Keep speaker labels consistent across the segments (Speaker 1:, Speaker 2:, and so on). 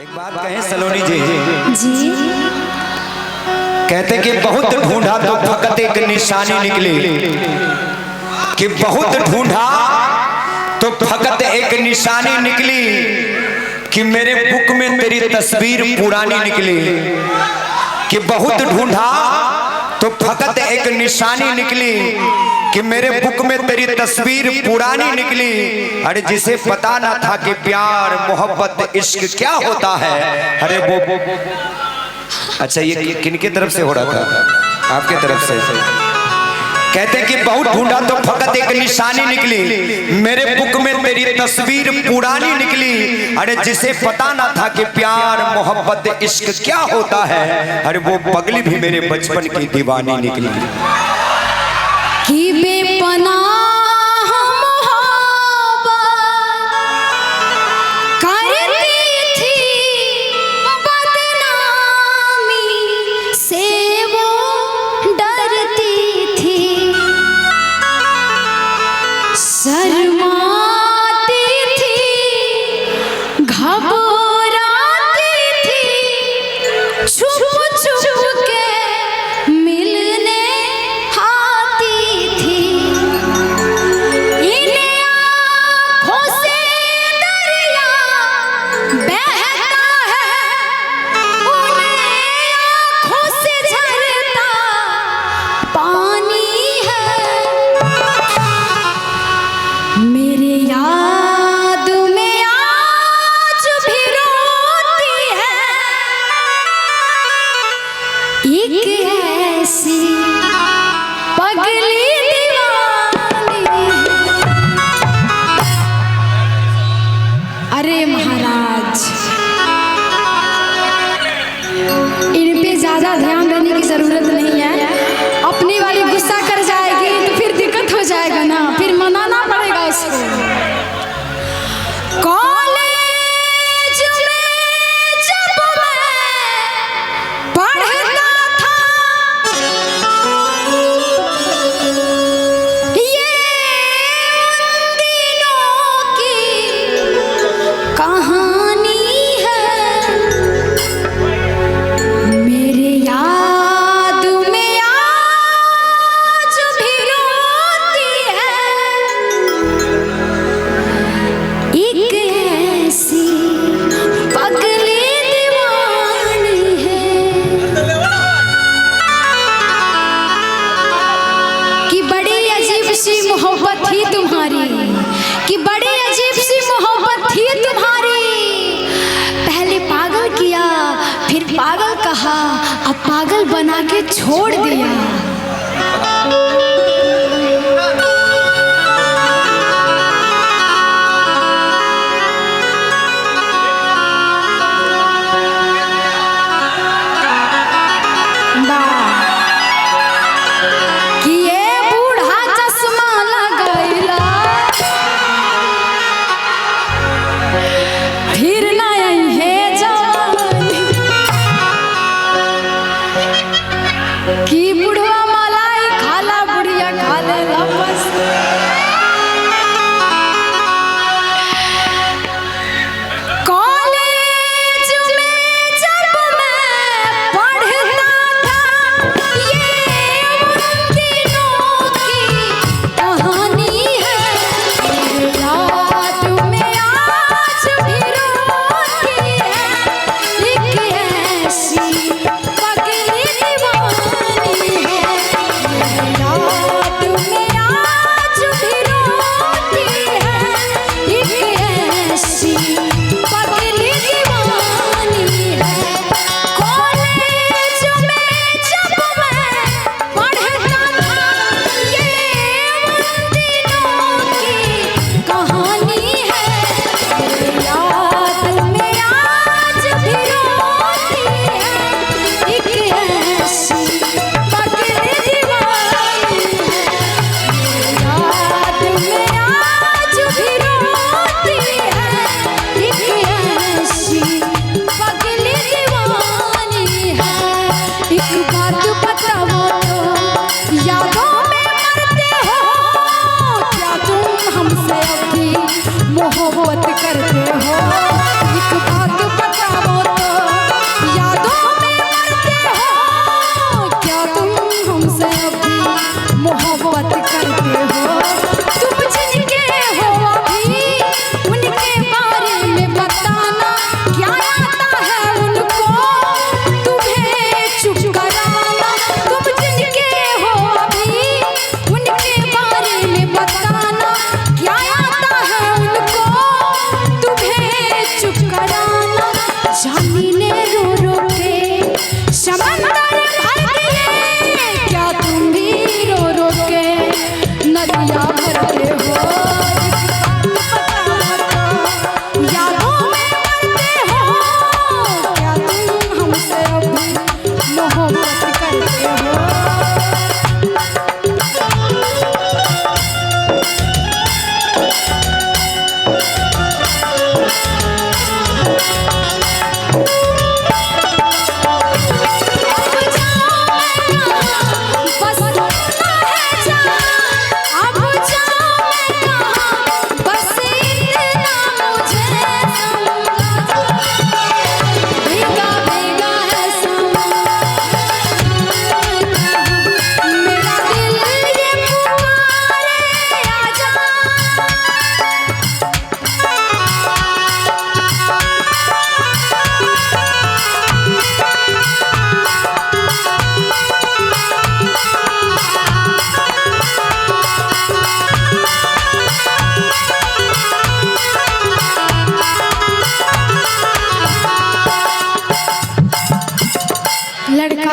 Speaker 1: एक बात कहें सलोनी जी
Speaker 2: जी
Speaker 1: कहते कि बहुत ढूंढा तो फकत एक निशानी निकली, कि बहुत ढूंढा तो फकत एक निशानी निकली, कि मेरे बुक में तेरी तस्वीर पुरानी निकली, कि बहुत ढूंढा तो फकत एक निशानी निकली, कि मेरे बुक में तेरी तस्वीर पुरानी निकली। अरे जिसे पता ना था कि प्यार मोहब्बत इश्क क्या होता है, अरे वो अच्छा ये किनके तरफ से हो रहा था? आपके तरफ से। कहते कि बहुत ढूंढा तो फकत एक निशानी निकली, मेरे बुक में तेरी तस्वीर पुरानी निकली। अरे जिसे पता ना था कि प्यार मोहब्बत इश्क क्या होता है, अरे वो पगली भी मेरे बचपन की दीवानी निकली।
Speaker 2: कि बेपनाह अब पागल बना के छोड़ दिया। की बुढ़वा मलाई खाला बुढ़िया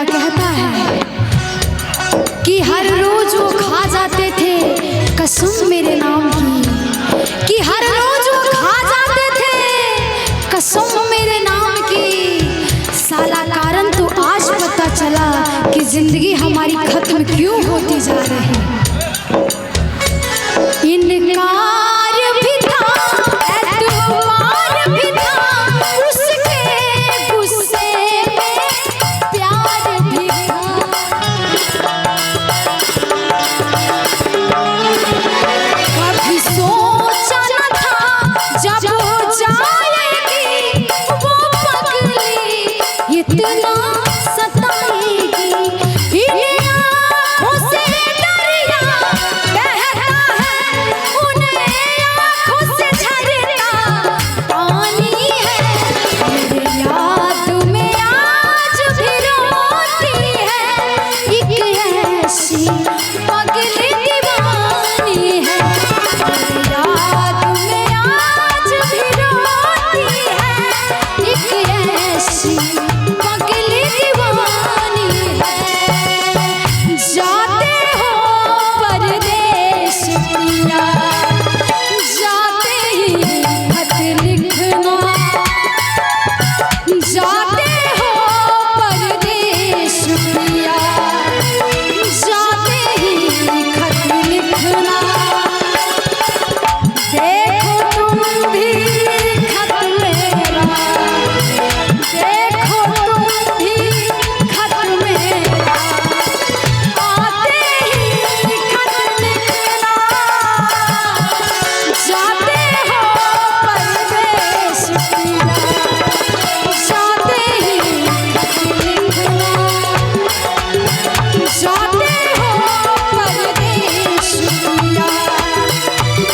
Speaker 2: लड़का कहता है कि हर रोज वो खा जाते थे कसम मेरे नाम की, कि हर रोज वो खा जाते थे कसम मेरे नाम की। साला कारण तो आज पता चला कि जिंदगी हमारी खत्म क्यों होती जा रही है। इनकार भी था, एतबार भी था, उसके गुस्से में प्यार भी था। कभी सोचा न था जब हो जाएगी वो पगली, इतना सताएगी। इन्हें आँखों से दरिया बहता है, उन्हें आँखों से झरता पानी है। मेरे याद में आज भी रोती है एक ऐसी पगली दीवानी है। मेरे याद में आज भी रोती है एक ऐसी पगली दीवानी है। जाते हो परदेश पिया, जाते ही खत लिखना, जाते हो परदेश पिया, जाते ही खत लिखना। देखो तुम भी खत मेरा, देखो तुम भी खत मेरा, आते ही खत लिखना। जाते हो परदेश पिया, जाते ही खत लिखना, जाते हो परदेश पिया,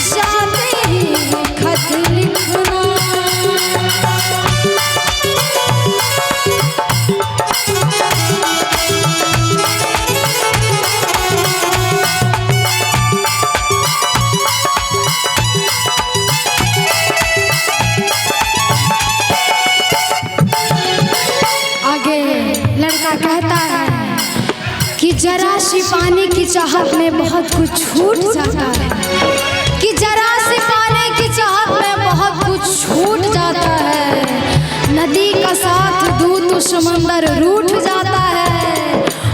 Speaker 2: जाते ही खत लिखना। आगे लड़का कहता है कि जरा सी पानी की चाहत में बहुत कुछ छूट जाता है, कि जरा सी पानी की चाहत में बहुत कुछ छूट जाता है। नदी का साथ दूँ तो समंदर रूठ जाता है।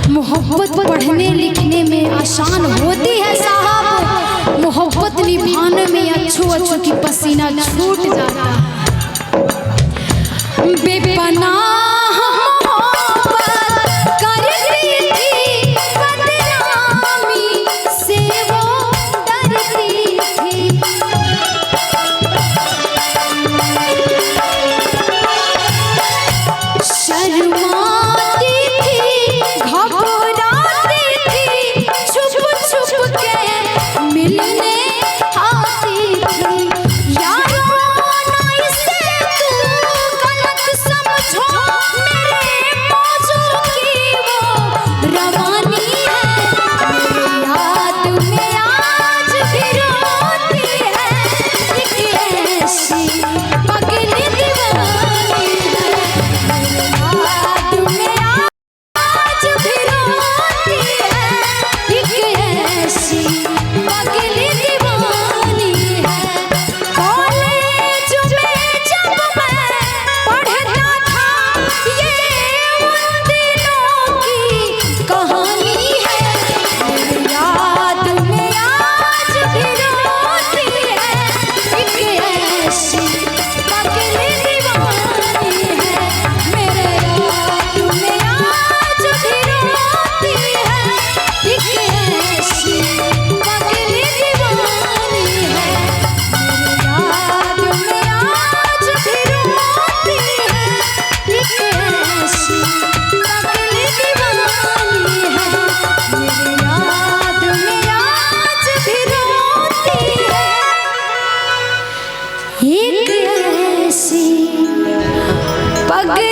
Speaker 2: मोहब्बत पढ़ने लिखने में आसान होती है साहब, मोहब्बत निभाने में अच्छो अच्छो की पसीना छूट जाता है। बेपनाह मोहब्बत करती थी, बदनामी से वो डरती थी। शर्माती थी, घबराती थी, छुप छुप के मिलने आती थी। यारों ना इसे तू गलत समझो, मेरे मौजों की वो रवानी है। मेरे याद में आज भी रोती है एक ऐसी पगली दीवानी है। मेरे याद में आज भी रोती है एक ऐसी पगली दीवानी है। कॉलेज में जब मैं पढ़ता था, ये उन दिनों की कहानी है। मेरे याद में आज भी रोती है एक ऐसी पगली दीवानी है। मेरे याद में आज भी रोती है एक ऐसी पगली दीवानी है। मेरे याद में आज भी रोती है एक ऐसी पगली दीवानी है। मेरे याद में आज भी रोती है एक ऐसी पगली